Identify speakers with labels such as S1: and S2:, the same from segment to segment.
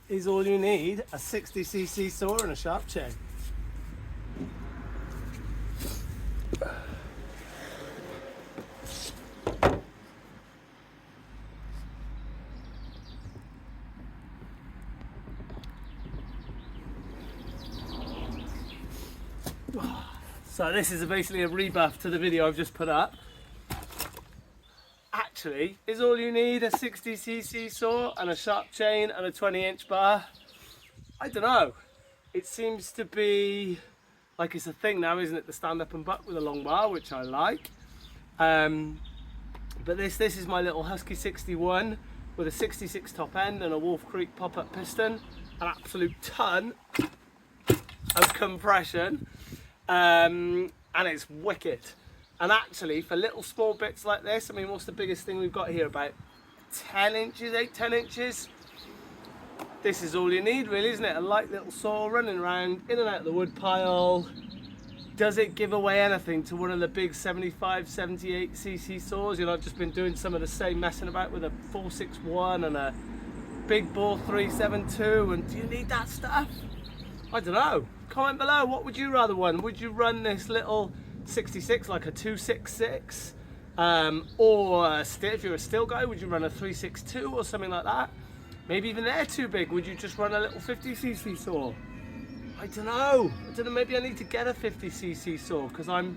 S1: Is all you need, a 60cc saw and a sharp chain. So this is basically a rebuff to the video I've just put up. Actually, is all you need a 60cc saw and a sharp chain and a 20-inch bar? I don't know. It seems to be like it's a thing now, isn't it? The stand up and buck with a long bar, which I like. But this is my little Husky 61 with a 66 top end and a Wolf Creek pop-up piston, an absolute ton of compression, and it's wicked. And actually, for little small bits like this, I mean, what's the biggest thing we've got here? About 10 inches, 8-10 inches. This is all you need, really, isn't it? A light little saw running around in and out of the wood pile. Does it give away anything to one of the big 75, 78cc saws? You know, I've just been doing some of the same, messing about with a 461 and a big bore 372. And do you need that stuff? I don't know. Comment below, what would you rather run? Would you run this little 66 like a 266, or if you're a Stihl guy, would you run a 362 or something like that? Maybe even they're too big. Would you just run a little 50cc saw? I don't know. Maybe I need to get a 50cc saw because I'm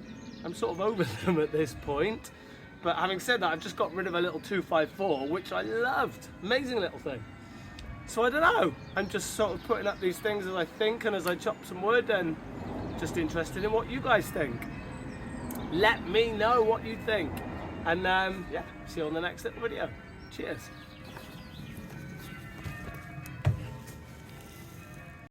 S1: sort of over them at this point. But having said that, I've just got rid of a little 254, which I loved. Amazing little thing. So I don't know. I'm just sort of putting up these things as I think and as I chop some wood, and just interested in what you guys think. Let me know what you think, and yeah, see you on the next little video. Cheers.